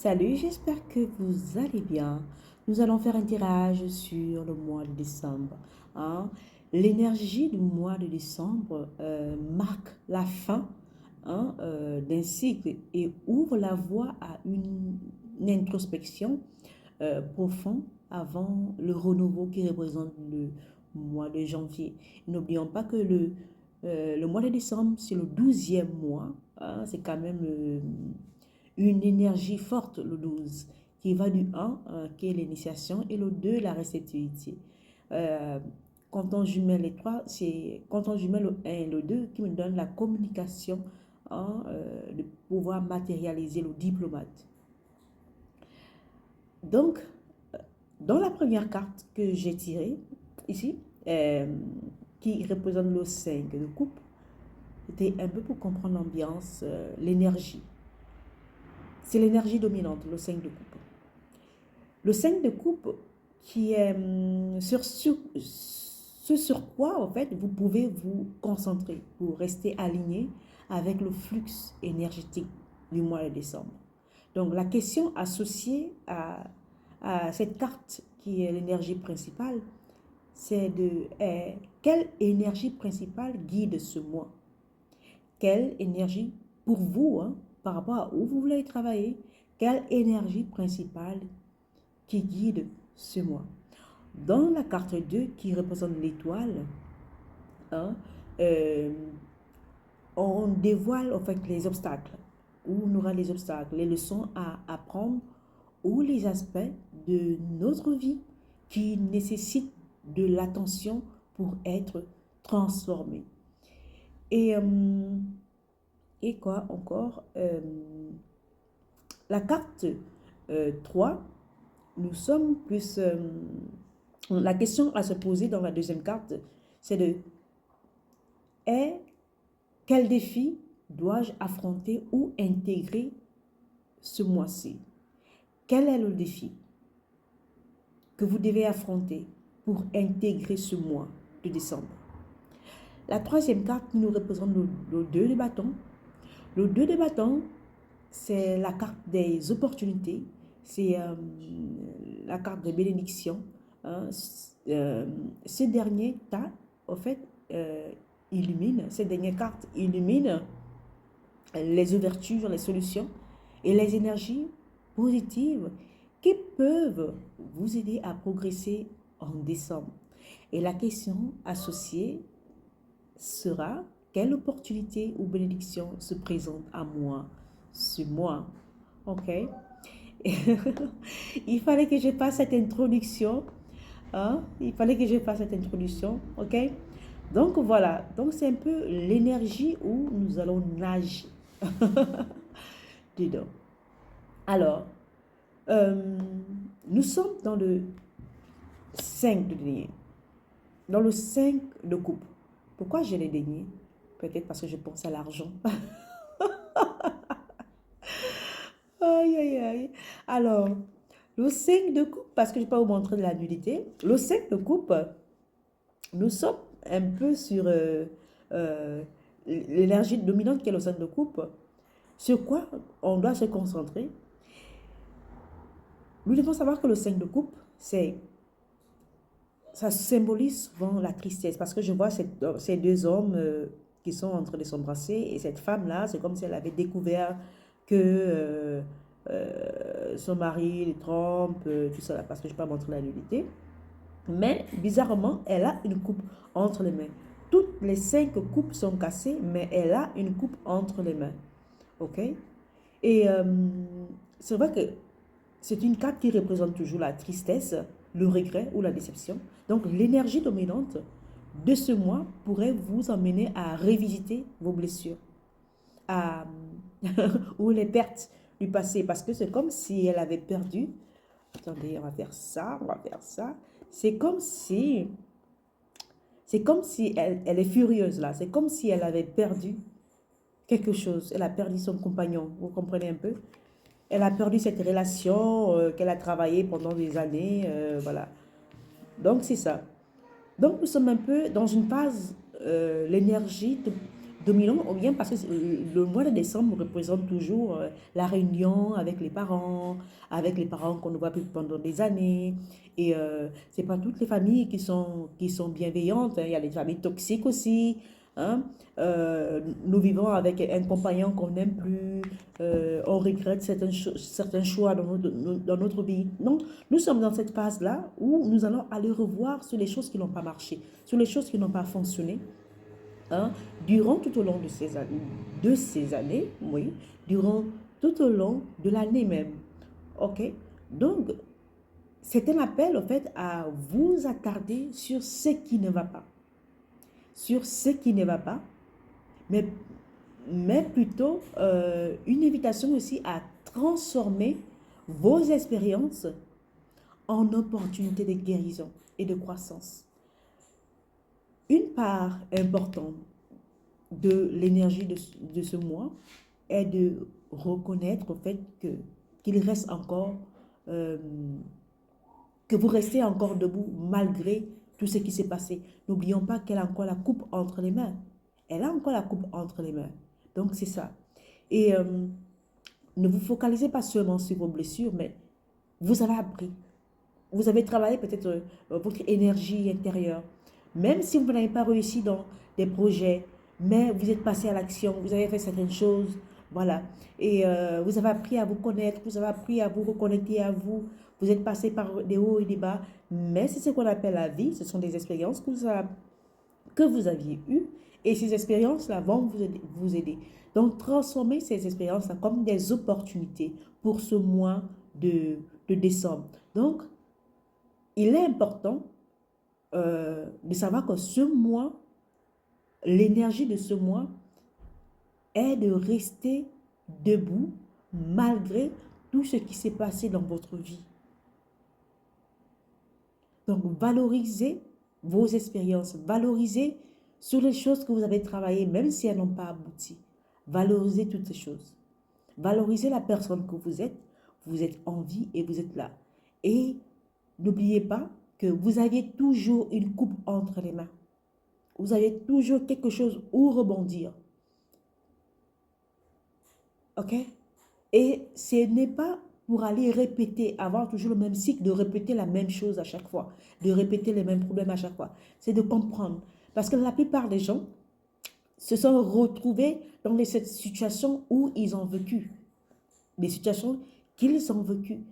Salut, j'espère que vous allez bien. Nous allons faire un tirage sur le mois de décembre, hein. L'énergie du mois de décembre marque la fin, d'un cycle et ouvre la voie à une introspection profonde avant le renouveau qui représente le mois de janvier. N'oublions pas que le mois de décembre, c'est le 12e mois, hein. C'est quand même une énergie forte, le 12, qui va du 1, qui est l'initiation, et le 2, la réceptivité. Euh, Quand on jumelle les trois, c'est quand on jumelle le 1 et le 2 qui me donne la communication, de pouvoir matérialiser le diplomate. Donc, dans la première carte que j'ai tirée, ici, qui représente le 5 de coupe, c'était un peu pour comprendre l'ambiance, l'énergie. C'est l'énergie dominante, le 5 de coupe. Le 5 de coupe qui est ce sur quoi, en fait, vous pouvez vous concentrer pour rester aligné avec le flux énergétique du mois de décembre. Donc, la question associée à cette carte qui est l'énergie principale, c'est de quelle énergie principale guide ce mois? Quelle énergie pour vous, hein, par rapport à où vous voulez travailler, quelle énergie principale qui guide ce mois? Dans la carte 2 qui représente l'étoile, hein, euh, on dévoile en fait les obstacles, où on aura les obstacles, les leçons à apprendre ou les aspects de notre vie qui nécessitent de l'attention pour être transformés. Et, euh, et quoi encore? La carte 3, nous sommes plus... la question à se poser dans la deuxième carte, c'est de est, quel défi dois-je affronter ou intégrer ce mois-ci? Quel est le défi que vous devez affronter pour intégrer ce mois de décembre? La troisième carte nous représente le 2 de bâton. Le 2 de bâton, c'est la carte des opportunités, c'est la carte de bénédiction, hein. Ce dernier tas, en fait, cette dernière carte illumine les ouvertures, les solutions et les énergies positives qui peuvent vous aider à progresser en décembre. Et la question associée sera: quelle opportunité ou bénédiction se présente à moi ce mois? Ok. Il fallait que je fasse cette introduction, hein? Il fallait que je fasse cette introduction. Ok. Donc voilà, donc c'est un peu l'énergie où nous allons nager dedans. Alors, euh, nous sommes dans le 5 de denier, dans le 5 de coupe. Pourquoi j'ai les deniers? Peut-être parce que je pense à l'argent. Aïe, aïe, aïe. Alors, le 5 de coupe, parce que je ne vais pas vous montrer de la nudité. Le 5 de coupe, nous sommes un peu sur euh, l'énergie dominante qui est le 5 de coupe. Sur quoi on doit se concentrer? Nous devons savoir que le 5 de coupe, ça symbolise souvent la tristesse. Parce que je vois ces deux hommes qui sont en train de s'embrasser. Et cette femme-là, c'est comme si elle avait découvert que son mari les trompe, tout ça, parce que je ne vais pas montrer la nudité. Mais bizarrement, elle a une coupe entre les mains. Toutes les 5 coupes sont cassées, mais elle a une coupe entre les mains. OK? Et c'est vrai que c'est une carte qui représente toujours la tristesse, le regret ou la déception. Donc l'énergie dominante de ce mois pourrait vous emmener à revisiter vos blessures, à ou les pertes du passé, parce que c'est comme si elle avait perdu. Attendez, on va faire ça, on va faire ça. C'est comme si, elle est furieuse là. C'est comme si elle avait perdu quelque chose. Elle a perdu son compagnon. Vous comprenez un peu? Elle a perdu cette relation qu'elle a travaillée pendant des années. Voilà. Donc, c'est ça. Donc, nous sommes un peu dans une phase, l'énergie dominant, ou bien parce que le mois de décembre représente toujours la réunion avec les parents qu'on ne voit plus pendant des années. Et c'est pas toutes les familles qui sont bienveillantes, hein. Il y a des familles toxiques aussi, hein. Nous vivons avec un compagnon qu'on n'aime plus, on regrette certains choix dans notre vie. Donc, nous sommes dans cette phase-là où nous allons aller revoir sur les choses qui n'ont pas marché, sur les choses qui n'ont pas fonctionné, hein, durant tout au long de ces années, oui, durant tout au long de l'année même. OK? Donc, c'est un appel, en fait, à vous attarder sur ce qui ne va pas. Sur ce qui ne va pas, mais, mais plutôt une invitation aussi à transformer vos expériences en opportunités de guérison et de croissance. Une part importante de l'énergie de ce mois est de reconnaître au fait qu'il reste encore, euh, que vous restez encore debout malgré tout ce qui s'est passé. N'oublions pas qu'elle a encore la coupe entre les mains. Elle a encore la coupe entre les mains. Donc c'est ça. Et ne vous focalisez pas seulement sur vos blessures, mais vous avez appris. Vous avez travaillé peut-être votre énergie intérieure. Même si vous n'avez pas réussi dans des projets, mais vous êtes passé à l'action, vous avez fait certaines choses, voilà. Et vous avez appris à vous connaître, vous avez appris à vous reconnecter à vous. Vous êtes passé par des hauts et des bas, mais c'est ce qu'on appelle la vie. Ce sont des expériences que vous aviez eues. Et ces expériences-là vont vous aider. Donc, transformez ces expériences-là comme des opportunités pour ce mois de décembre. Donc, il est important de savoir que ce mois, l'énergie de ce mois est de rester debout malgré tout ce qui s'est passé dans votre vie. Donc, valorisez vos expériences, valorisez sur les choses que vous avez travaillées, même si elles n'ont pas abouti. Valorisez toutes ces choses. Valorisez la personne que vous êtes en vie et vous êtes là. Et n'oubliez pas que vous aviez toujours une coupe entre les mains. Vous avez toujours quelque chose où rebondir. OK? Et ce n'est pas pour aller répéter, avoir toujours le même cycle, de répéter la même chose à chaque fois, de répéter les mêmes problèmes à chaque fois. C'est de comprendre. Parce que la plupart des gens se sont retrouvés dans cette situation où ils ont vécu. Des situations qu'ils ont vécues.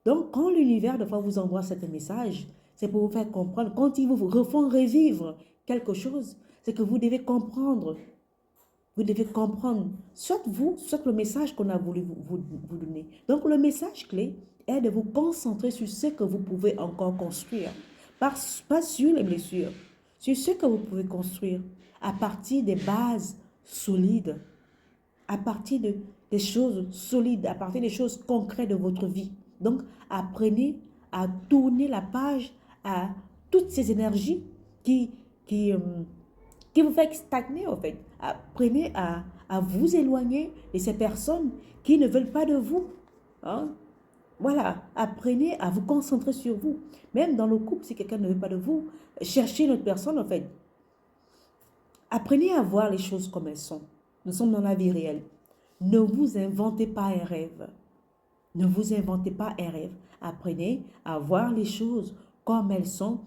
Donc, quand l'univers, de fois, vous envoie certains messages, c'est pour vous faire comprendre. Quand ils vous refont revivre quelque chose, c'est que vous devez comprendre. Vous devez comprendre, soit vous, soit le message qu'on a voulu vous donner. Donc, le message clé est de vous concentrer sur ce que vous pouvez encore construire. Pas sur les blessures, sur ce que vous pouvez construire à partir des bases solides, à partir des choses solides, à partir des choses concrètes de votre vie. Donc, apprenez à tourner la page à toutes ces énergies qui vous fait stagner, en fait. Apprenez à vous éloigner de ces personnes qui ne veulent pas de vous. Hein? Voilà, apprenez à vous concentrer sur vous. Même dans le couple, si quelqu'un ne veut pas de vous, cherchez une autre personne, en fait. Apprenez à voir les choses comme elles sont. Nous sommes dans la vie réelle. Ne vous inventez pas un rêve. Ne vous inventez pas un rêve. Apprenez à voir les choses comme elles sont.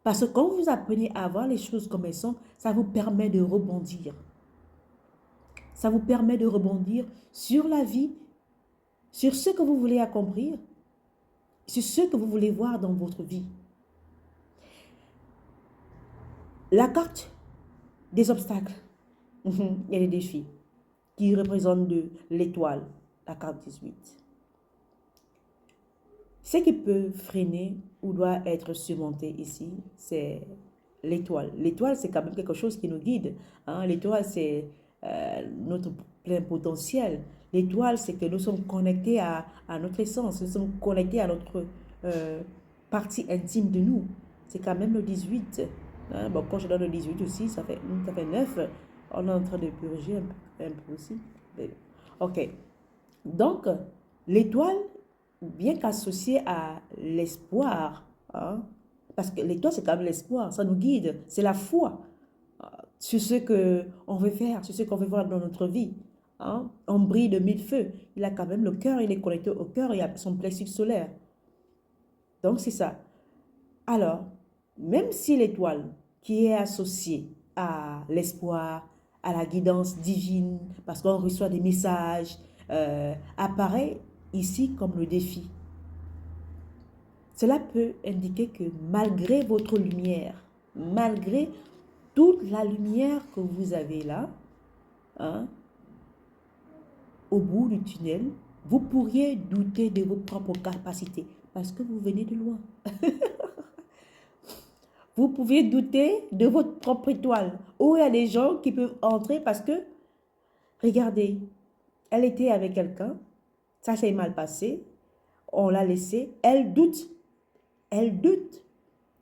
Parce que quand vous apprenez à voir les choses comme elles sont, ça vous permet de rebondir. Ça vous permet de rebondir sur la vie, sur ce que vous voulez accomplir, sur ce que vous voulez voir dans votre vie. La carte des obstacles, il y a des défis qui représentent l'étoile, la carte 18. Ce qui peut freiner ou doit être surmonté ici, c'est l'étoile. L'étoile, c'est quand même quelque chose qui nous guide. Hein? L'étoile, c'est notre plein potentiel. L'étoile, c'est que nous sommes connectés à notre essence, nous sommes connectés à notre partie intime de nous. C'est quand même le 18. Hein? Bon, quand je donne le 18 aussi, ça fait 9. On est en train de purger un peu aussi. OK. Donc, l'étoile, bien qu'associée à l'espoir, hein, parce que l'étoile, c'est quand même l'espoir, ça nous guide, c'est la foi. sur ce qu'on veut faire, sur ce qu'on veut voir dans notre vie. Hein? On brille de mille feux. Il a quand même le cœur, il est connecté au cœur et à son plexus solaire. Donc, c'est ça. Alors, même si l'étoile qui est associée à l'espoir, à la guidance divine, parce qu'on reçoit des messages, apparaît ici comme le défi. Cela peut indiquer que malgré votre lumière, malgré toute la lumière que vous avez là, hein, au bout du tunnel, vous pourriez douter de vos propres capacités parce que vous venez de loin. Vous pouvez douter de votre propre étoile. Ou il y a des gens qui peuvent entrer parce que, regardez, elle était avec quelqu'un, ça s'est mal passé, on l'a laissée, elle doute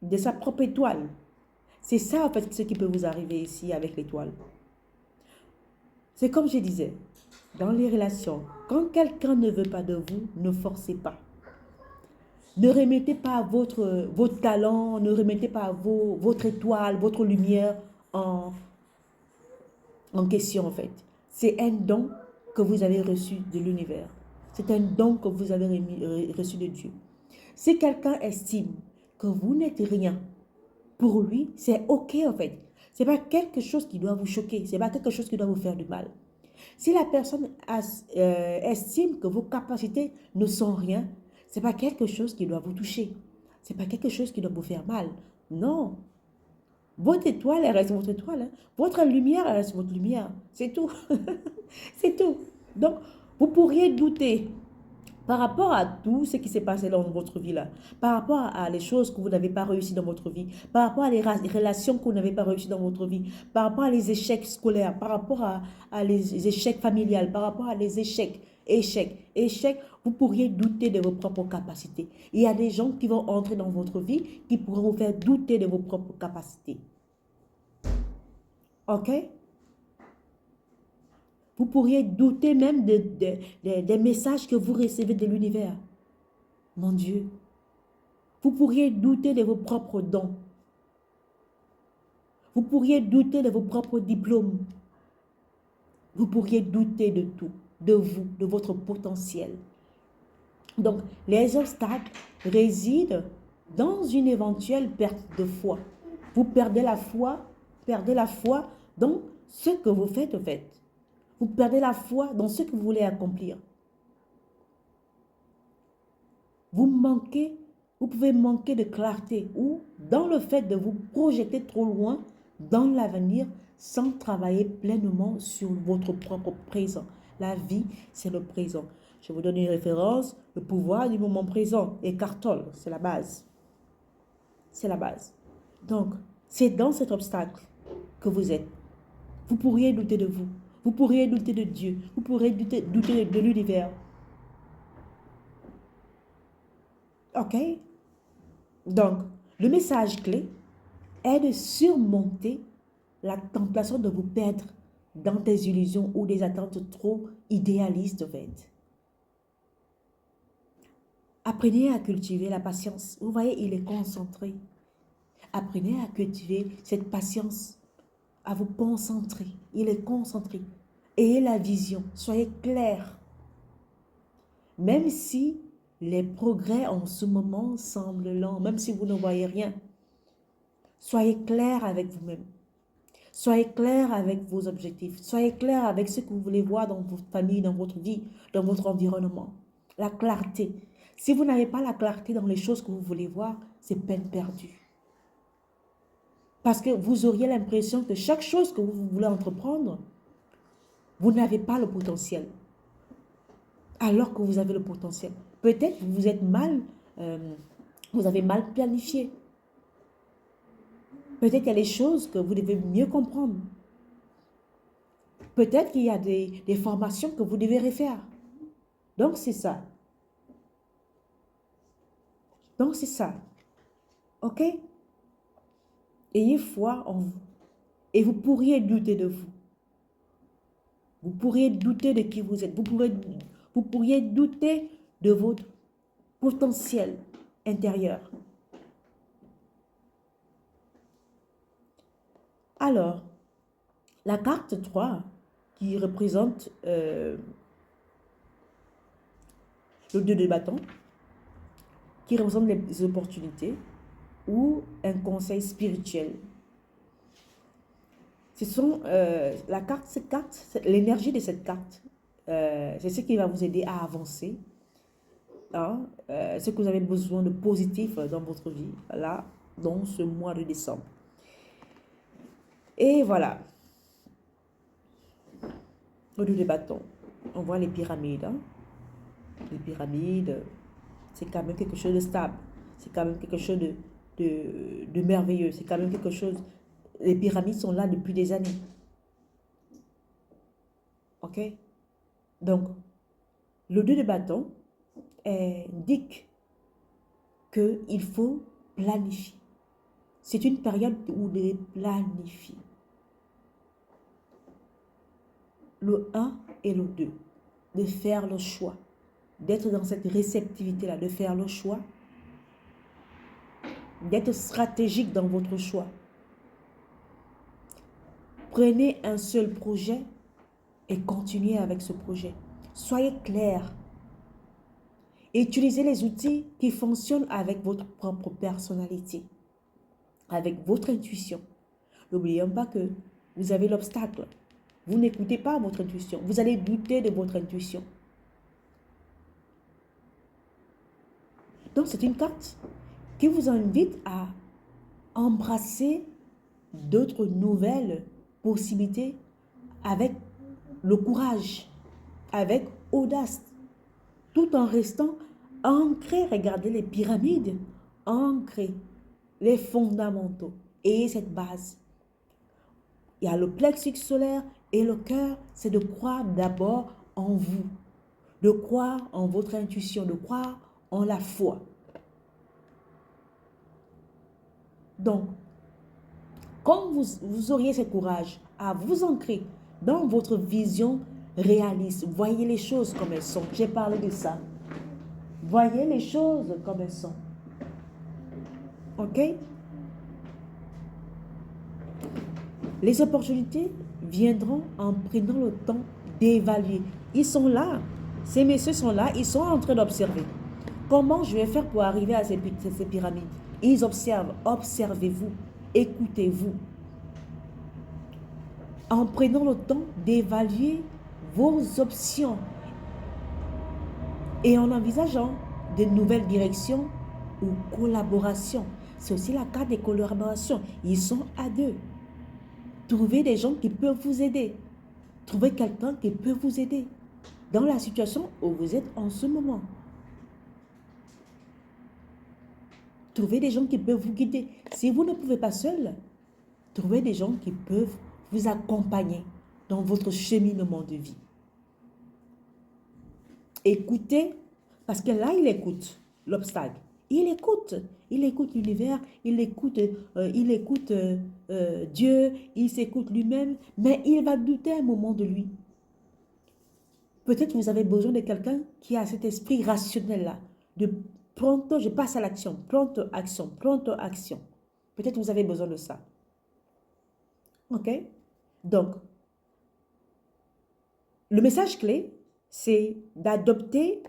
de sa propre étoile. C'est ça en fait ce qui peut vous arriver ici avec l'étoile. C'est comme je disais, dans les relations, quand quelqu'un ne veut pas de vous, ne forcez pas. Ne remettez pas votre talent, ne remettez pas votre étoile, votre lumière en question en fait. C'est un don que vous avez reçu de l'univers. C'est un don que vous avez reçu de Dieu. Si quelqu'un estime que vous n'êtes rien, pour lui, c'est OK en fait. Ce n'est pas quelque chose qui doit vous choquer. Ce n'est pas quelque chose qui doit vous faire du mal. Si la personne estime que vos capacités ne sont rien, ce n'est pas quelque chose qui doit vous toucher. Ce n'est pas quelque chose qui doit vous faire mal. Non. Votre étoile, elle reste votre étoile. Hein. Votre lumière, elle reste votre lumière. C'est tout. C'est tout. Donc, vous pourriez douter par rapport à tout ce qui s'est passé dans votre vie là, par rapport à les choses que vous n'avez pas réussi dans votre vie, par rapport à les relations que vous n'avez pas réussi dans votre vie, par rapport à les échecs scolaires, par rapport à les échecs familiales, par rapport à les échecs, vous pourriez douter de vos propres capacités. Il y a des gens qui vont entrer dans votre vie qui pourront vous faire douter de vos propres capacités. OK? Vous pourriez douter même des messages que vous recevez de l'univers. Mon Dieu. Vous pourriez douter de vos propres dons. Vous pourriez douter de vos propres diplômes. Vous pourriez douter de tout, de vous, de votre potentiel. Donc, les obstacles résident dans une éventuelle perte de foi. Vous perdez la foi dans ce que vous faites en fait. Vous perdez la foi dans ce que vous voulez accomplir. Vous pouvez manquer de clarté ou dans le fait de vous projeter trop loin dans l'avenir sans travailler pleinement sur votre propre présent. La vie, c'est le présent. Je vous donne une référence, le pouvoir du moment présent. Eckhart Tolle, c'est la base. C'est la base. Donc, c'est dans cet obstacle que vous êtes. Vous pourriez douter de vous. Vous pourriez douter de Dieu. Vous pourriez douter de l'univers. OK? Donc, le message clé est de surmonter la tentation de vous perdre dans des illusions ou des attentes trop idéalistes, en fait. Apprenez à cultiver la patience. Vous voyez, il est concentré. Apprenez à cultiver cette patience, à vous concentrer. Il est concentré. Ayez la vision. Soyez clair. Même si les progrès en ce moment semblent lents, même si vous ne voyez rien, soyez clair avec vous-même. Soyez clair avec vos objectifs. Soyez clair avec ce que vous voulez voir dans votre famille, dans votre vie, dans votre environnement. La clarté. Si vous n'avez pas la clarté dans les choses que vous voulez voir, c'est peine perdue. Parce que vous auriez l'impression que chaque chose que vous voulez entreprendre, vous n'avez pas le potentiel. Alors que vous avez le potentiel. Peut-être que vous êtes vous avez mal planifié. Peut-être qu'il y a des choses que vous devez mieux comprendre. Peut-être qu'il y a des formations que vous devez refaire. Donc, c'est ça. Donc, c'est ça. OK? Ayez foi en vous. Et vous pourriez douter de vous. Vous pourriez douter de qui vous êtes. Vous pourriez douter de votre potentiel intérieur. Alors, La carte 3 qui représente le 2 de bâton, qui représente les opportunités ou un conseil spirituel. Ce sont cette carte, l'énergie de cette carte, c'est ce qui va vous aider à avancer. Hein, ce que vous avez besoin de positif dans votre vie, là, dans ce mois de décembre. Et voilà. Au lieu des bâtons, on voit les pyramides. Hein. Les pyramides, c'est quand même quelque chose de stable. C'est quand même quelque chose de merveilleux. C'est quand même quelque chose... Les pyramides sont là depuis des années. OK? Donc, le 2 de bâton indique qu'il faut planifier. C'est une période où on planifie. Le 1 et le 2, de faire le choix, d'être dans cette réceptivité-là, de faire le choix, d'être stratégique dans votre choix. Prenez un seul projet et continuez avec ce projet. Soyez clair. Utilisez les outils qui fonctionnent avec votre propre personnalité, avec votre intuition. N'oubliez pas que vous avez l'obstacle. Vous n'écoutez pas votre intuition. Vous allez douter de votre intuition. Donc, c'est une carte qui vous invite à embrasser d'autres nouvelles possibilités avec le courage, avec audace, tout en restant ancré. Regardez les pyramides, ancré, les fondamentaux et cette base. Il y a le plexus solaire et le cœur, c'est de croire d'abord en vous, de croire en votre intuition, de croire en la foi. Donc, quand vous auriez ce courage à vous ancrer dans votre vision réaliste, voyez les choses comme elles sont. J'ai parlé de ça. Voyez les choses comme elles sont. OK? Les opportunités viendront en prenant le temps d'évaluer. Ils sont là. Ces messieurs sont là. Ils sont en train d'observer. Comment je vais faire pour arriver à ces pyramides? Ils observent. Observez-vous. Écoutez-vous. En prenant le temps d'évaluer vos options et en envisageant de nouvelles directions ou collaborations. C'est aussi la carte des collaborations. Ils sont à deux. Trouvez des gens qui peuvent vous aider. Trouvez quelqu'un qui peut vous aider dans la situation où vous êtes en ce moment. Trouvez des gens qui peuvent vous guider. Si vous ne pouvez pas seul, trouvez des gens qui peuvent vous accompagner dans votre cheminement de vie. Écoutez, parce que là, il écoute l'obstacle. Il écoute l'univers, il écoute Dieu, il s'écoute lui-même, mais il va douter un moment de lui. Peut-être vous avez besoin de quelqu'un qui a cet esprit rationnel-là, de pronto, je passe à l'action, pronto action, pronto action. Peut-être vous avez besoin de ça. OK? Donc, le message clé, c'est d'adopter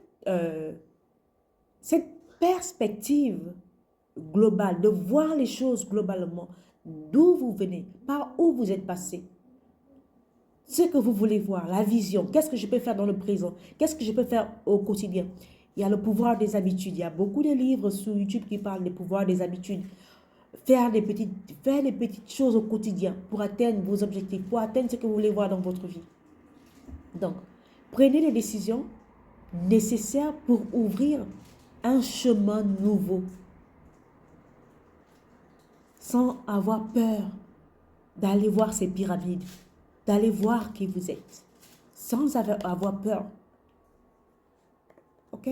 cette perspective globale, de voir les choses globalement, d'où vous venez, par où vous êtes passé, ce que vous voulez voir, la vision, qu'est-ce que je peux faire dans le présent, qu'est-ce que je peux faire au quotidien. Il y a le pouvoir des habitudes, il y a beaucoup de livres sur YouTube qui parlent des pouvoirs des habitudes. Faire les petites choses au quotidien pour atteindre vos objectifs, pour atteindre ce que vous voulez voir dans votre vie. Donc, prenez les décisions nécessaires pour ouvrir un chemin nouveau, sans avoir peur d'aller voir ces pyramides, d'aller voir qui vous êtes, sans avoir peur. OK?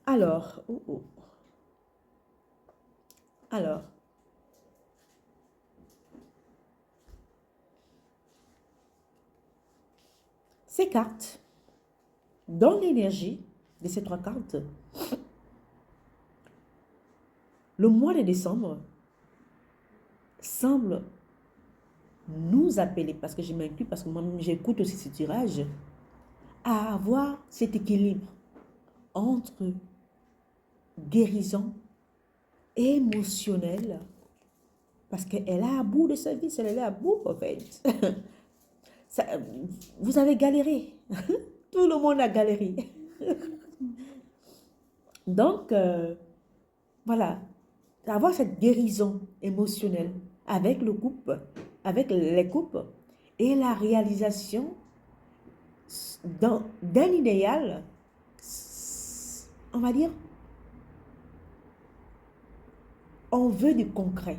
Alors, Alors, ces cartes, dans l'énergie de ces trois cartes, le mois de décembre semble nous appeler, parce que je m'inclus, parce que moi-même j'écoute aussi ce tirage, à avoir cet équilibre entre guérison émotionnelle, parce qu'elle est à bout de sa vie, elle est à bout en fait. Ça, vous avez galéré, tout le monde a galéré. Donc, voilà, avoir cette guérison émotionnelle avec le couple, avec les couples, et la réalisation d'un idéal, on va dire, on veut du concret.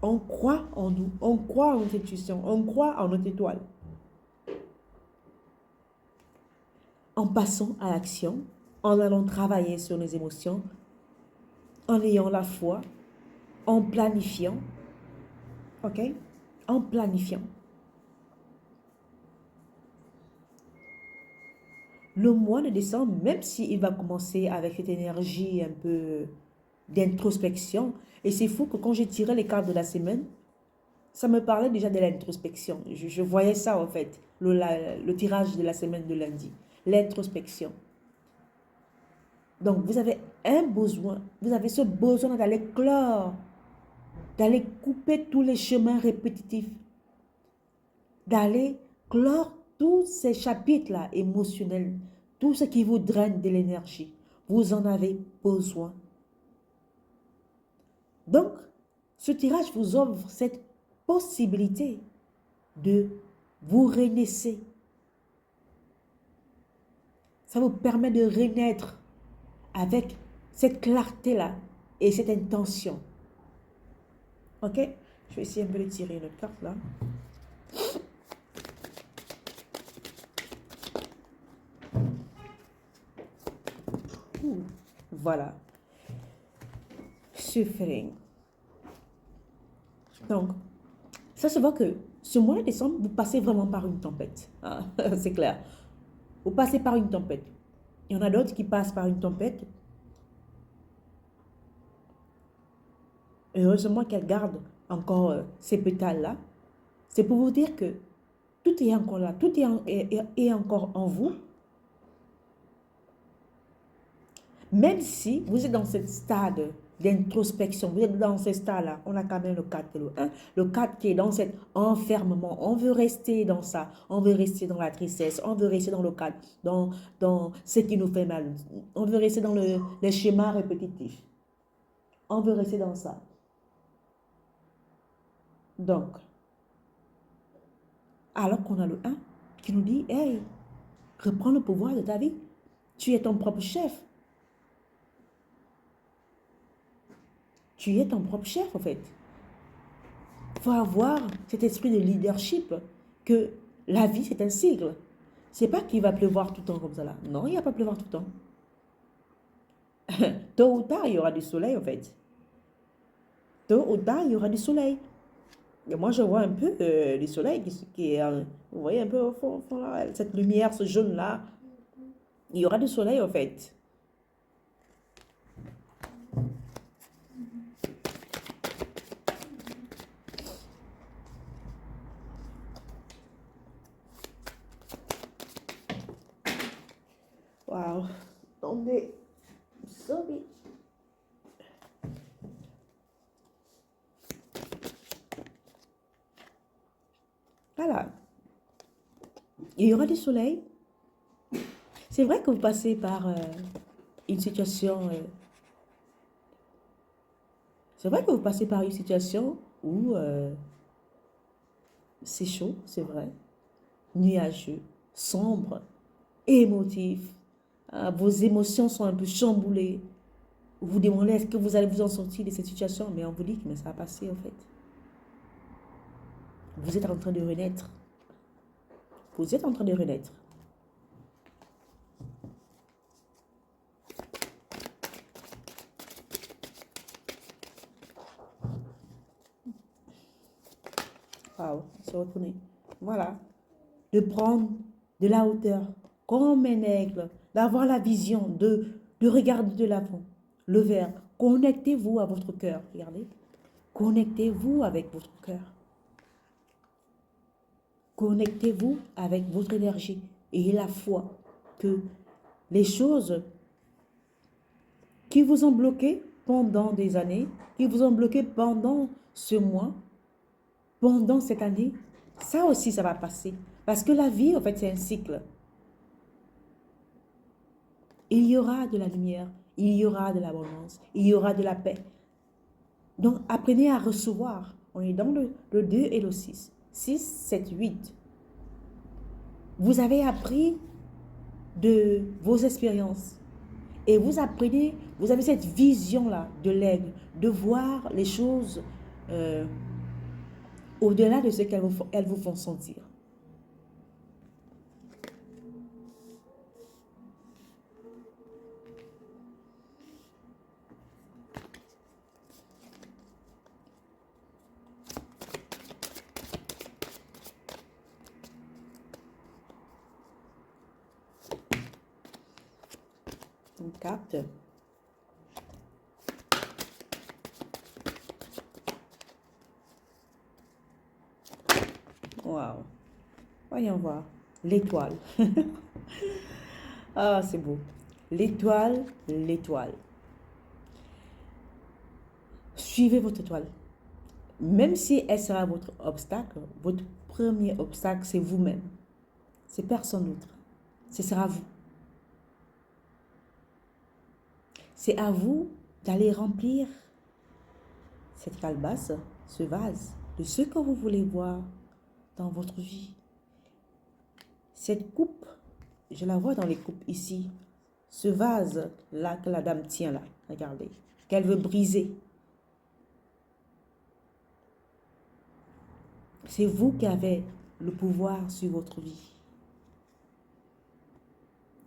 On croit en nous, on croit en notre intuition, on croit en notre étoile. En passant à l'action, en allant travailler sur nos émotions, en ayant la foi, en planifiant, ok? En planifiant. Le mois de décembre, même s'il va commencer avec cette énergie un peu d'introspection, et c'est fou que quand j'ai tiré les cartes de la semaine, ça me parlait déjà de l'introspection. Je voyais ça en fait, le tirage de la semaine de lundi, l'introspection. Donc vous avez un besoin, vous avez ce besoin d'aller clore, d'aller couper tous les chemins répétitifs, d'aller clore tous ces chapitres-là émotionnels, tout ce qui vous draine de l'énergie. Vous en avez besoin. Donc, ce tirage vous offre cette possibilité de vous renaisser. Ça vous permet de renaître avec cette clarté-là et cette intention. Ok? Je vais essayer un peu de tirer une autre carte là. Voilà. Suffering. Donc, ça se voit que ce mois de décembre, vous passez vraiment par une tempête. Ah, c'est clair. Vous passez par une tempête. Il y en a d'autres qui passent par une tempête. Heureusement qu'elle garde encore ces pétales-là. C'est pour vous dire que tout est encore là, tout est encore en vous. Même si vous êtes dans ce stade d'introspection, vous êtes dans ce stade-là, on a quand même le 4 et le 1. Le 4 qui est dans cet enfermement, on veut rester dans ça, on veut rester dans la tristesse, on veut rester dans le 4, dans ce qui nous fait mal, on veut rester dans les schémas répétitifs, on veut rester dans ça. Donc, alors qu'on a le 1 qui nous dit, hey, reprends le pouvoir de ta vie, tu es ton propre chef. Tu es ton propre chef, en fait. Il faut avoir cet esprit de leadership, que la vie, c'est un cycle. C'est pas qu'il va pleuvoir tout le temps comme ça, là. Non, il ne va pas pleuvoir tout le temps. Tôt ou tard, il y aura du soleil, en fait. Tôt ou tard, il y aura du soleil. Et moi, je vois un peu du soleil qui est... vous voyez un peu au fond, là, cette lumière, ce jaune-là. Il y aura du soleil, en fait. Wow. Attendez. Sorry. Voilà. Il y aura du soleil. C'est vrai que vous passez par une situation... c'est vrai que vous passez par une situation où c'est chaud, c'est vrai, nuageux, sombre, émotif. Vos émotions sont un peu chamboulées. Vous vous demandez est-ce que vous allez vous en sortir de cette situation, mais on vous dit que mais ça va passer en fait. Vous êtes en train de renaître. Vous êtes en train de renaître. Waouh, on s'est retourné. Voilà. De prendre de la hauteur, comme un aigle, d'avoir la vision, de regarder de l'avant, le verre, Connectez-vous à votre cœur. Regardez. Connectez-vous avec votre cœur. Connectez-vous avec votre énergie. Et la foi que les choses qui vous ont bloqué pendant des années, qui vous ont bloqué pendant ce mois, pendant cette année, ça aussi, ça va passer. Parce que la vie, en fait, c'est un cycle. Il y aura de la lumière, il y aura de l'abondance, il y aura de la paix. Donc, apprenez à recevoir. On est dans le 2 et le 6. 6, 7, 8. Vous avez appris de vos expériences. Et vous apprenez, vous avez cette vision-là de l'aigle, de voir les choses au-delà de ce qu'elles vous font sentir. On capte. Waouh. Voyons voir. L'étoile. Ah, c'est beau. L'étoile, l'étoile. Suivez votre étoile. Même si elle sera votre obstacle, votre premier obstacle, c'est vous-même. C'est personne d'autre. Ce sera vous. C'est à vous d'aller remplir cette calebasse, ce vase, de ce que vous voulez voir dans votre vie. Cette coupe, je la vois dans les coupes ici. Ce vase-là que la dame tient là, regardez, qu'elle veut briser. C'est vous qui avez le pouvoir sur votre vie.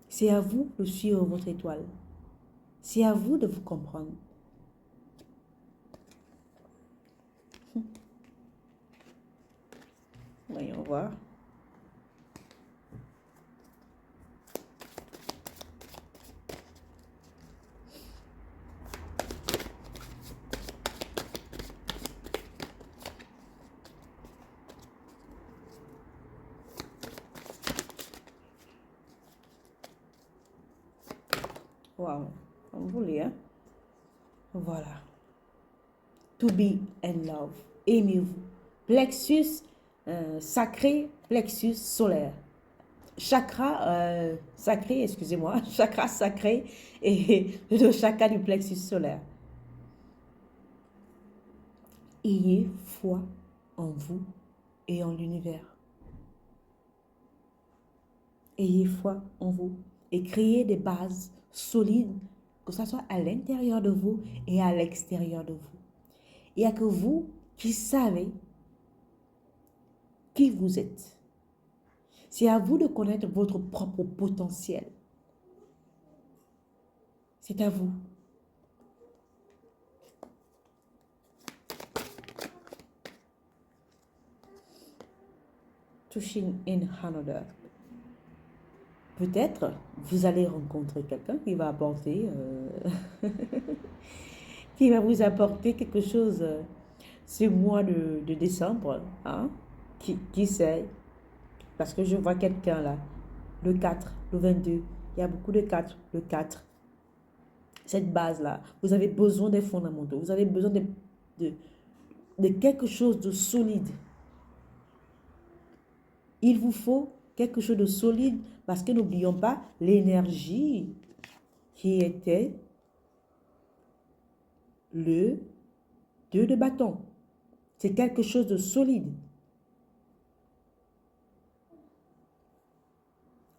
C'est à vous de suivre votre étoile. C'est à vous de vous comprendre. Voyons voir. Waouh, comme vous voulez, hein? Voilà. To be in love. Aimez-vous. Plexus sacré, plexus solaire. Chakra sacré, excusez-moi, chakra sacré et le chakra du plexus solaire. Ayez foi en vous et en l'univers. Ayez foi en vous et créez des bases solides, que ce soit à l'intérieur de vous et à l'extérieur de vous. Il n'y a que vous qui savez qui vous êtes. C'est à vous de connaître votre propre potentiel. C'est à vous. Touching in another. Peut-être vous allez rencontrer quelqu'un qui va apporter, qui va vous apporter quelque chose ce mois de décembre. Hein? Qui sait? Parce que je vois quelqu'un là, le 4, le 22, il y a beaucoup de 4, le 4. Cette base-là, vous avez besoin des fondamentaux, vous avez besoin de quelque chose de solide. Il vous faut quelque chose de solide parce que n'oublions pas l'énergie qui était le 2 de bâton. C'est quelque chose de solide.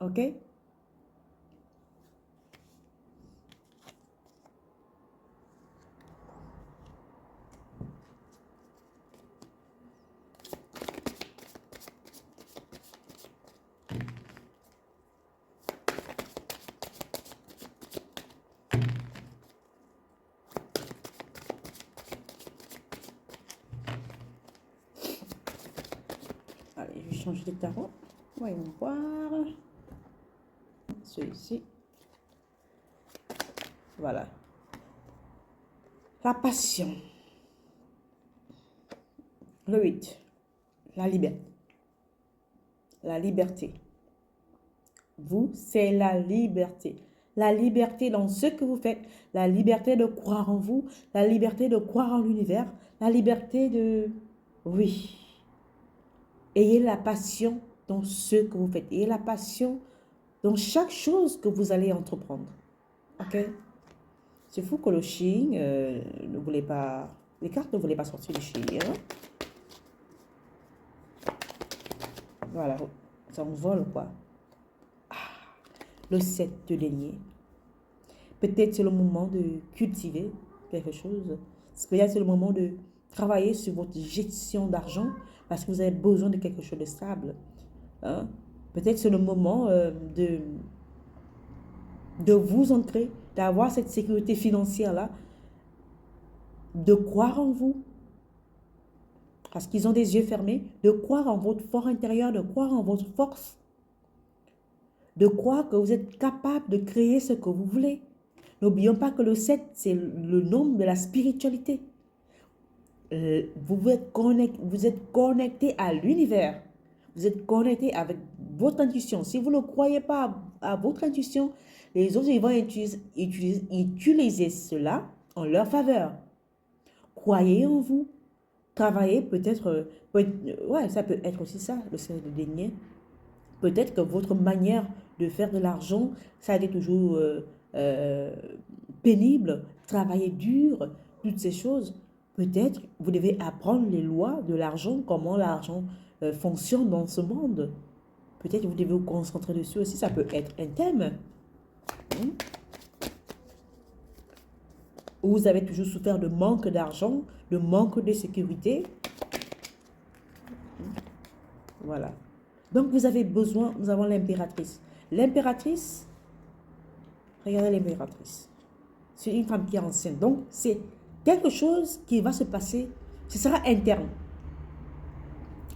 OK? Allez, je vais changer de tarot. Voyons voir. Celui-ci. Voilà. La passion. Le 8. La liberté. La liberté. Vous, c'est la liberté. La liberté dans ce que vous faites. La liberté de croire en vous. La liberté de croire en l'univers. La liberté de... Oui. Ayez la passion dans ce que vous faites. Ayez la passion dans chaque chose que vous allez entreprendre. OK? C'est fou que le chien ne voulait pas... Les cartes ne voulaient pas sortir du chien. Voilà. Ça envole, quoi. Le 7 de denier. Peut-être c'est le moment de cultiver quelque chose. Peut-être c'est le moment de travailler sur votre gestion d'argent parce que vous avez besoin de quelque chose de stable. Hein? Peut-être c'est le moment de vous ancrer, d'avoir cette sécurité financière-là, de croire en vous. Parce qu'ils ont des yeux fermés, de croire en votre fort intérieur, de croire en votre force, de croire que vous êtes capable de créer ce que vous voulez. N'oublions pas que le 7, c'est le nombre de la spiritualité. Vous êtes connecté à l'univers. Vous êtes connecté avec votre intuition. Si vous ne croyez pas à votre intuition, les autres ils vont utiliser cela en leur faveur. Croyez en vous. Travaillez peut-être, ouais, ça peut être aussi ça, le 7 de denier. Peut-être que votre manière de faire de l'argent, ça a été toujours pénible, travailler dur, toutes ces choses. Peut-être vous devez apprendre les lois de l'argent, comment l'argent fonctionne dans ce monde. Peut-être vous devez vous concentrer dessus aussi, ça peut être un thème. Ou vous avez toujours souffert de manque d'argent, de manque de sécurité. Voilà. Donc vous avez besoin, nous avons l'impératrice. L'impératrice, regardez l'impératrice. C'est une femme qui est enceinte. Donc c'est quelque chose qui va se passer, ce sera interne.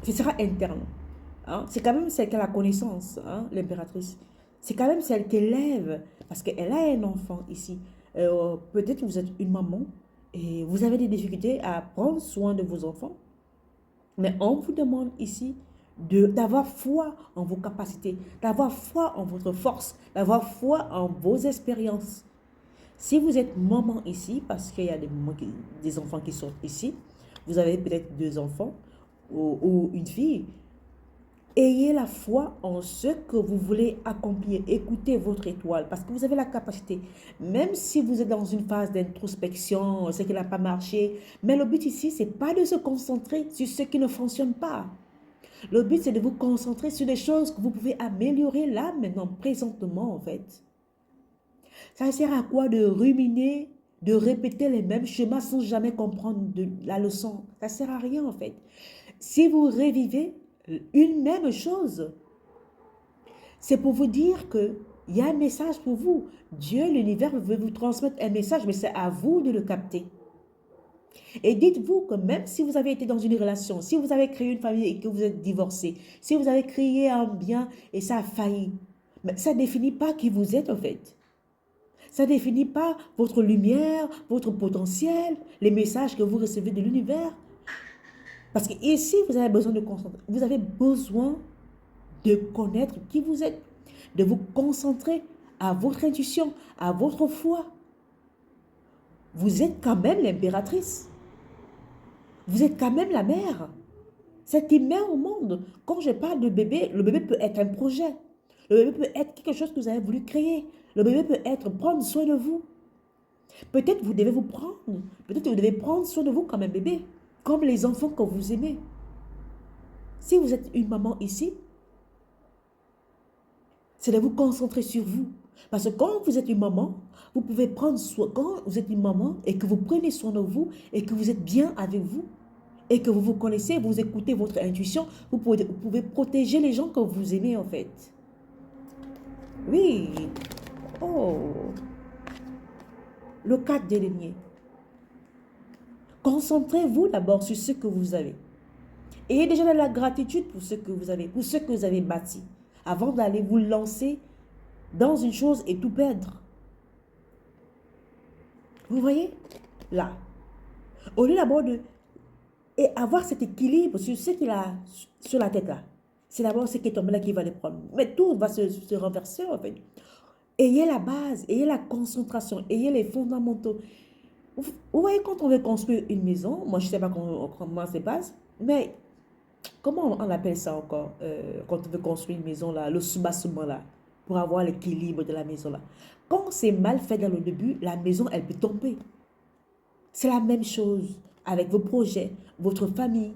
Ce sera interne. Hein? C'est quand même celle qui a la connaissance, hein, l'impératrice. C'est quand même celle qui élève, parce qu'elle a un enfant ici. Peut-être que vous êtes une maman et vous avez des difficultés à prendre soin de vos enfants. Mais on vous demande ici d'avoir foi en vos capacités, d'avoir foi en votre force, d'avoir foi en vos expériences. Si vous êtes maman ici, parce qu'il y a des enfants qui sont ici, vous avez peut-être 2 enfants ou une fille, ayez la foi en ce que vous voulez accomplir. Écoutez votre étoile parce que vous avez la capacité. Même si vous êtes dans une phase d'introspection, ce qui n'a pas marché, mais le but ici, ce n'est pas de se concentrer sur ce qui ne fonctionne pas. Le but, c'est de vous concentrer sur des choses que vous pouvez améliorer là, maintenant, présentement, en fait. Ça sert à quoi de ruminer, de répéter les mêmes schémas sans jamais comprendre la leçon? Ça sert à rien, en fait. Si vous revivez une même chose, c'est pour vous dire qu'il y a un message pour vous. Dieu, l'univers veut vous transmettre un message, mais c'est à vous de le capter. Et dites-vous que même si vous avez été dans une relation, si vous avez créé une famille et que vous êtes divorcé, si vous avez créé un bien et ça a failli, mais ça ne définit pas qui vous êtes en fait. Ça ne définit pas votre lumière, votre potentiel, les messages que vous recevez de l'univers. Parce que ici, vous avez besoin de concentrer. Vous avez besoin de connaître qui vous êtes, de vous concentrer à votre intuition, à votre foi. Vous êtes quand même l'impératrice. Vous êtes quand même la mère. C'est qui met au monde. Quand je parle de bébé, le bébé peut être un projet. Le bébé peut être quelque chose que vous avez voulu créer. Le bébé peut être prendre soin de vous. Peut-être vous devez vous prendre. Peut-être vous devez prendre soin de vous comme un bébé. Comme les enfants que vous aimez. Si vous êtes une maman ici, c'est de vous concentrer sur vous. Parce que quand vous êtes une maman, vous pouvez prendre soin. Quand vous êtes une maman et que vous prenez soin de vous et que vous êtes bien avec vous et que vous vous connaissez, vous écoutez votre intuition, vous pouvez protéger les gens que vous aimez en fait. Oui. Oh. Le 4 des deniers. Concentrez-vous d'abord sur ce que vous avez. Ayez déjà de la gratitude pour ce que vous avez, pour ce que vous avez bâti, avant d'aller vous lancer dans une chose et tout perdre. Vous voyez? Là, Au lieu d'abord de et avoir cet équilibre sur ce qu'il a sur la tête là. C'est d'abord ce qui est tombé là qui va le prendre. Mais tout va se renverser en fait. Ayez la base, ayez la concentration, ayez les fondamentaux. Vous voyez, quand on veut construire une maison, moi je ne sais pas comment ça se passe, mais comment on appelle ça encore quand on veut construire une maison là, le soubassement là, pour avoir l'équilibre de la maison là. Quand c'est mal fait dans le début, la maison elle peut tomber. C'est la même chose avec vos projets, votre famille.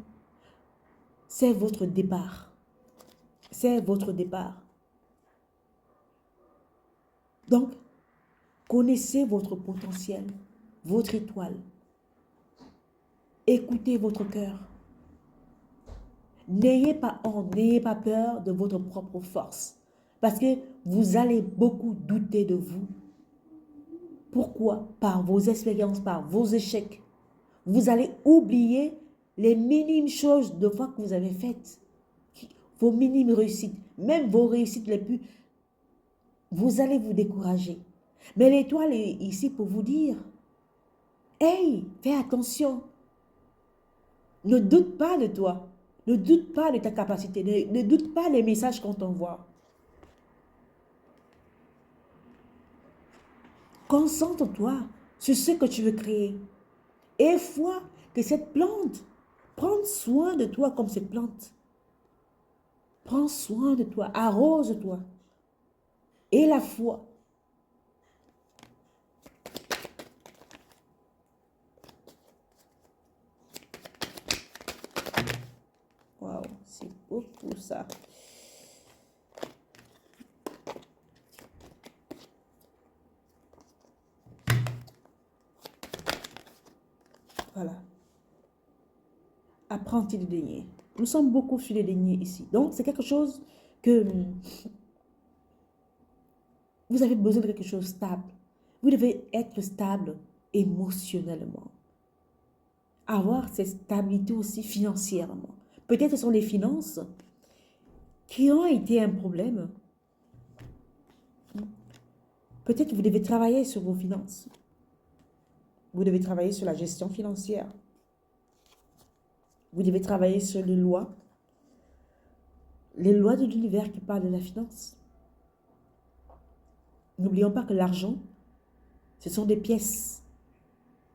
C'est votre départ. C'est votre départ. Donc, connaissez votre potentiel, votre étoile. Écoutez votre cœur. N'ayez pas honte, n'ayez pas peur de votre propre force. Parce que vous allez beaucoup douter de vous. Pourquoi? Par vos expériences, par vos échecs. Vous allez oublier les minimes choses de fois que vous avez faites. Vos minimes réussites, même vos réussites les plus... Vous allez vous décourager. Mais l'étoile est ici pour vous dire, hey, fais attention. Ne doute pas de toi. Ne doute pas de ta capacité. Ne doute pas des messages qu'on t'envoie. Concentre-toi sur ce que tu veux créer. Et vois que cette plante, prends soin de toi comme cette plante. Prends soin de toi, arrose-toi. Et la foi. Waouh, c'est beaucoup ça. Voilà. Apprenti de dénier. Nous sommes beaucoup sur les déniers ici. Donc, c'est quelque chose que vous avez besoin de quelque chose de stable. Vous devez être stable émotionnellement. Avoir cette stabilité aussi financièrement. Peut-être ce sont les finances qui ont été un problème. Peut-être que vous devez travailler sur vos finances. Vous devez travailler sur la gestion financière. Vous devez travailler sur les lois de l'univers qui parlent de la finance. N'oublions pas que l'argent, ce sont des pièces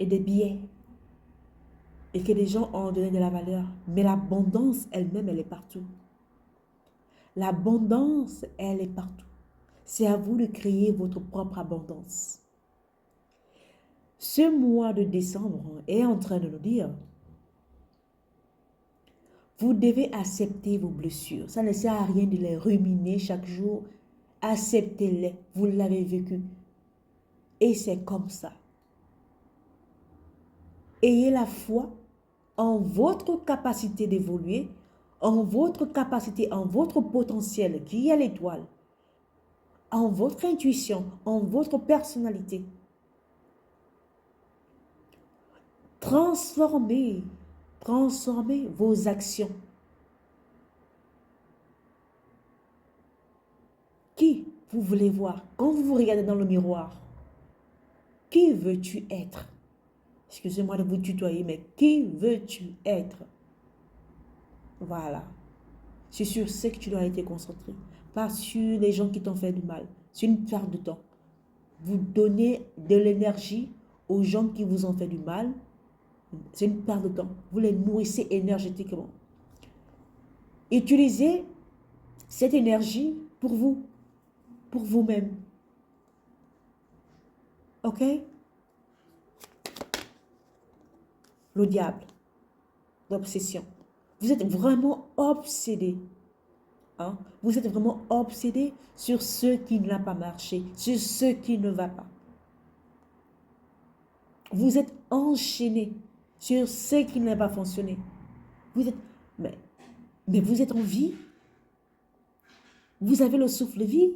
et des billets et que les gens ont donné de la valeur. Mais l'abondance elle-même, elle est partout. L'abondance, elle est partout. C'est à vous de créer votre propre abondance. Ce mois de décembre est en train de nous dire, vous devez accepter vos blessures. Ça ne sert à rien de les ruminer chaque jour. Acceptez-les. Vous l'avez vécu. Et c'est comme ça. Ayez la foi en votre capacité d'évoluer, en votre capacité, en votre potentiel qui est l'étoile, en votre intuition, en votre personnalité. Transformez vos actions. Qui vous voulez voir? Quand vous vous regardez dans le miroir, qui veux-tu être? Excusez-moi de vous tutoyer, mais qui veux-tu être? Voilà. C'est sur ce que tu dois être concentré. Pas sur les gens qui t'ont fait du mal. C'est une perte de temps. Vous donnez de l'énergie aux gens qui vous ont fait du mal. C'est une perte de temps. Vous les nourrissez énergétiquement. Utilisez cette énergie pour vous, pour vous-même. OK? Le diable, l'obsession. Vous êtes vraiment obsédé. Hein? Vous êtes vraiment obsédé sur ce qui n'a pas marché, sur ce qui ne va pas. Vous êtes enchaîné sur ce qui n'a pas fonctionné. Vous êtes, mais vous êtes en vie. Vous avez le souffle vie.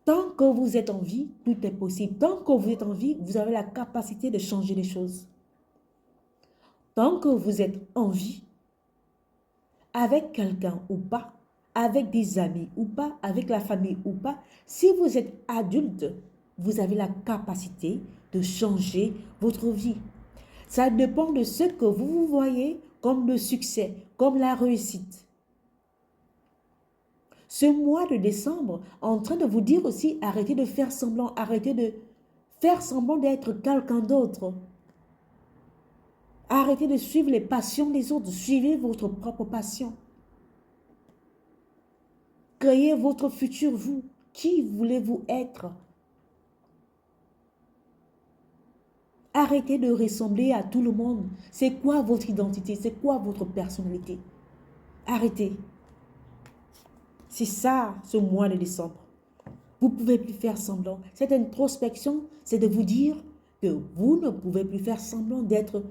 Tant que vous êtes en vie, tout est possible. Tant que vous êtes en vie, vous avez la capacité de changer les choses. Tant que vous êtes en vie, avec quelqu'un ou pas, avec des amis ou pas, avec la famille ou pas, si vous êtes adulte, vous avez la capacité de changer votre vie. Ça dépend de ce que vous voyez comme le succès, comme la réussite. Ce mois de décembre, en train de vous dire aussi, arrêtez de faire semblant, arrêtez de faire semblant d'être quelqu'un d'autre. Arrêtez de suivre les passions des autres, suivez votre propre passion. Créez votre futur vous. Qui voulez-vous être? Arrêtez de ressembler à tout le monde. C'est quoi votre identité? C'est quoi votre personnalité? Arrêtez. C'est ça, ce mois de décembre. Vous ne pouvez plus faire semblant. Cette introspection, c'est de vous dire que vous ne pouvez plus faire semblant d'être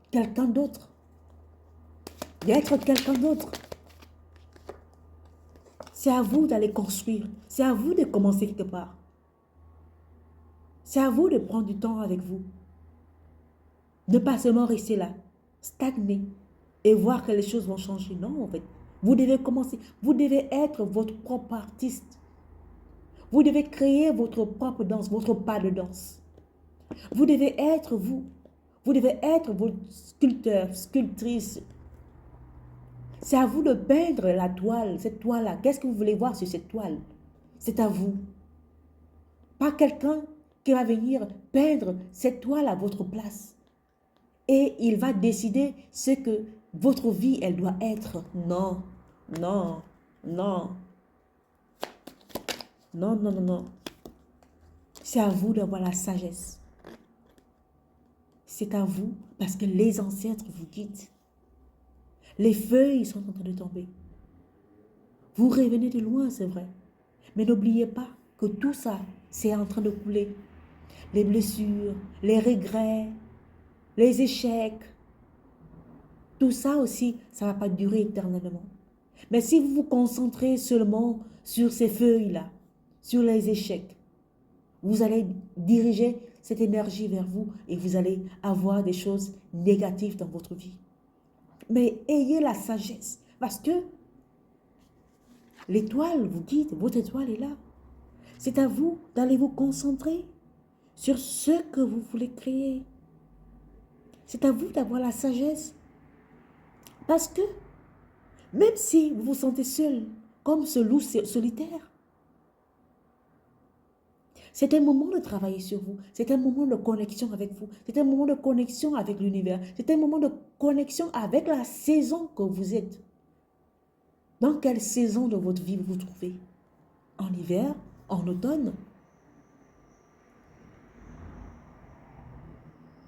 quelqu'un d'autre. D'être quelqu'un d'autre. C'est à vous d'aller construire. C'est à vous de commencer quelque part. C'est à vous de prendre du temps avec vous. Ne pas seulement rester là, stagner et voir que les choses vont changer. Non, en fait. Vous devez commencer. Vous devez être votre propre artiste. Vous devez créer votre propre danse, votre pas de danse. Vous devez être vous. Vous devez être votre sculpteur, sculptrice. C'est à vous de peindre la toile, cette toile-là. Qu'est-ce que vous voulez voir sur cette toile? C'est à vous. Pas quelqu'un qui va venir peindre cette toile à votre place. Et il va décider ce que votre vie, elle doit être. Non, non, non. Non, non, non, non. C'est à vous d'avoir la sagesse. C'est à vous parce que les ancêtres vous guident. Les feuilles sont en train de tomber. Vous revenez de loin, c'est vrai. Mais n'oubliez pas que tout ça, c'est en train de couler. Les blessures, les regrets, les échecs. Tout ça aussi, ça ne va pas durer éternellement. Mais si vous vous concentrez seulement sur ces feuilles-là, sur les échecs, vous allez diriger cette énergie vers vous et vous allez avoir des choses négatives dans votre vie. Mais ayez la sagesse parce que l'étoile vous guide, votre étoile est là. C'est à vous d'aller vous concentrer sur ce que vous voulez créer. C'est à vous d'avoir la sagesse. Parce que même si vous vous sentez seul, comme ce loup solitaire, c'est un moment de travailler sur vous. C'est un moment de connexion avec vous. C'est un moment de connexion avec l'univers. C'est un moment de connexion avec la saison que vous êtes. Dans quelle saison de votre vie vous vous trouvez? En hiver? En automne?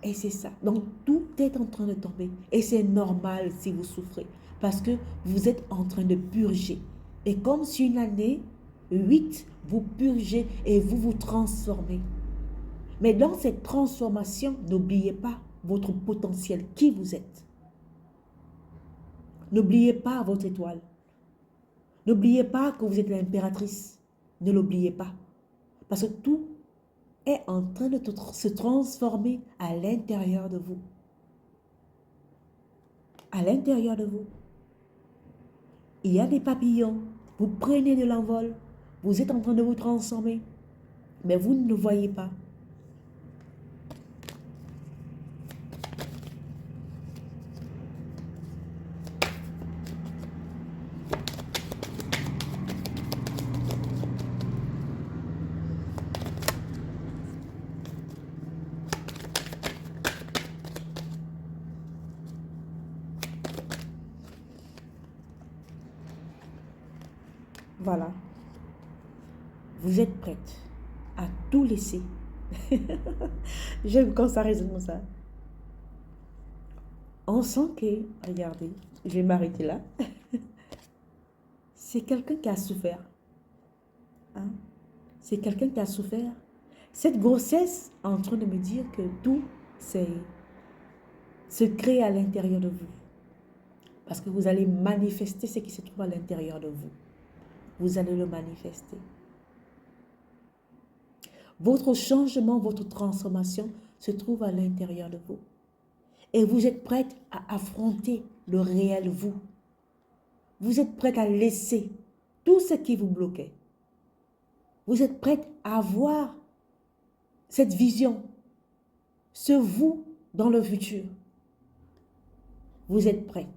Et c'est ça. Donc, tout est en train de tomber. Et c'est normal si vous souffrez. Parce que vous êtes en train de purger. Et comme sur une année, 8, vous purgez et vous vous transformez. Mais dans cette transformation, n'oubliez pas votre potentiel, qui vous êtes. N'oubliez pas votre étoile. N'oubliez pas que vous êtes l'impératrice. Ne l'oubliez pas. Parce que tout est en train de se transformer à l'intérieur de vous. À l'intérieur de vous. Il y a des papillons. Vous prenez de l'envol. Vous êtes en train de vous transformer. Mais vous ne le voyez pas. Voilà. Vous êtes prête à tout laisser. J'aime quand ça résonne comme ça. On sent que, regardez, je vais m'arrêter là. C'est quelqu'un qui a souffert. Hein? C'est quelqu'un qui a souffert. Cette grossesse est en train de me dire que tout se crée à l'intérieur de vous. Parce que vous allez manifester ce qui se trouve à l'intérieur de vous. Vous allez le manifester. Votre changement, votre transformation se trouve à l'intérieur de vous. Et vous êtes prête à affronter le réel vous. Vous êtes prête à laisser tout ce qui vous bloquait. Vous êtes prête à avoir cette vision, ce vous dans le futur. vous êtes prêts.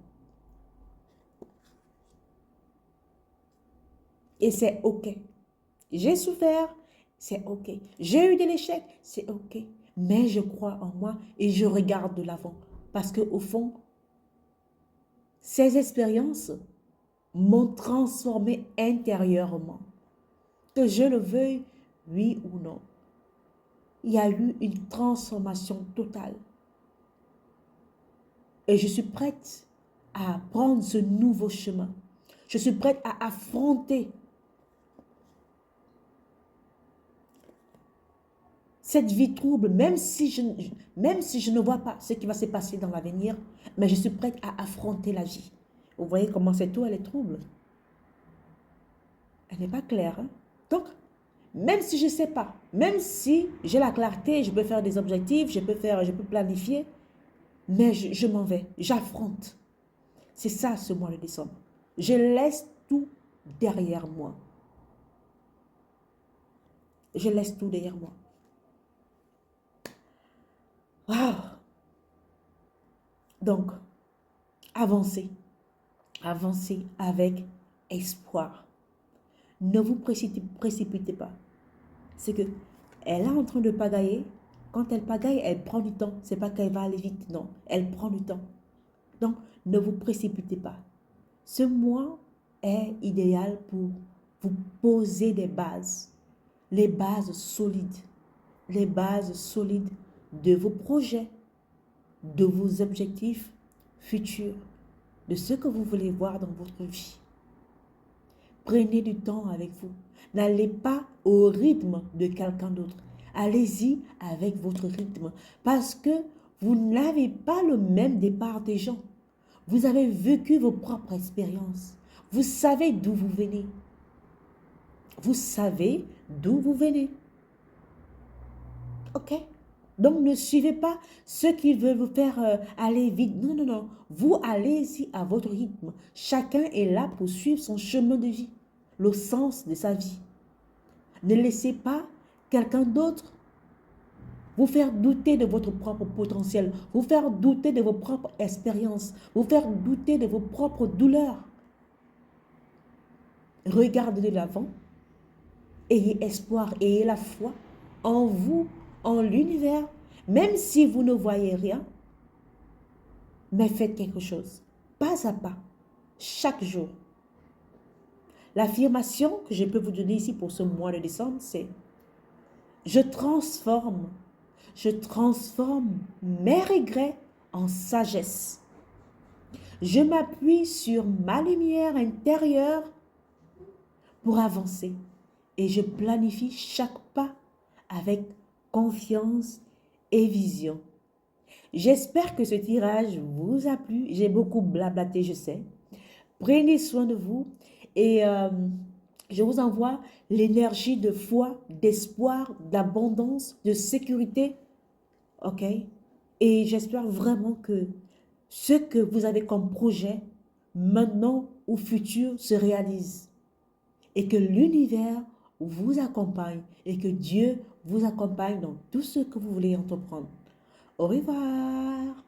Et c'est OK. J'ai souffert, c'est OK. J'ai eu de l'échec, c'est OK. Mais je crois en moi et je regarde de l'avant. Parce qu'au fond, ces expériences m'ont transformé intérieurement. Que je le veuille, oui ou non. Il y a eu une transformation totale. Et je suis prête à prendre ce nouveau chemin. Je suis prête à affronter cette vie trouble, même si je ne vois pas ce qui va se passer dans l'avenir, mais je suis prête à affronter la vie. Vous voyez comment cette eau, elle est trouble. Elle n'est pas claire. Hein? Donc, même si je ne sais pas, même si j'ai la clarté, je peux faire des objectifs, je peux planifier, mais je m'en vais, j'affronte. C'est ça ce mois de décembre. Je laisse tout derrière moi. Je laisse tout derrière moi. Wow. Donc, avancez. Avancez avec espoir. Ne vous précipitez pas. C'est que elle est en train de pagailler. Quand elle pagaille, elle prend du temps. C'est pas qu'elle va aller vite, non. Elle prend du temps. Donc, ne vous précipitez pas. Ce mois est idéal pour vous poser des bases. Les bases solides. Les bases solides de vos projets, de vos objectifs futurs, de ce que vous voulez voir dans votre vie. Prenez du temps avec vous. N'allez pas au rythme de quelqu'un d'autre. Allez-y avec votre rythme. Parce que vous n'avez pas le même départ des gens. Vous avez vécu vos propres expériences. Vous savez d'où vous venez. Vous savez d'où vous venez. OK? Donc, ne suivez pas ceux qui veulent vous faire aller vite. Non, non, non. Vous allez-y à votre rythme. Chacun est là pour suivre son chemin de vie, le sens de sa vie. Ne laissez pas quelqu'un d'autre vous faire douter de votre propre potentiel, vous faire douter de vos propres expériences, vous faire douter de vos propres douleurs. Regardez de l'avant. Ayez espoir, ayez la foi en vous, en l'univers. Même si vous ne voyez rien, mais faites quelque chose, pas à pas, chaque jour. L'affirmation que je peux vous donner ici pour ce mois de décembre, c'est je transforme mes regrets en sagesse. Je m'appuie sur ma lumière intérieure pour avancer et je planifie chaque pas avec confiance et vision. J'espère que ce tirage vous a plu. J'ai beaucoup blablaté, je sais. Prenez soin de vous et je vous envoie l'énergie de foi, d'espoir, d'abondance, de sécurité. OK? Et j'espère vraiment que ce que vous avez comme projet, maintenant ou futur, se réalise. Et que l'univers vous accompagne et que Dieu vous accompagne dans tout ce que vous voulez entreprendre. Au revoir.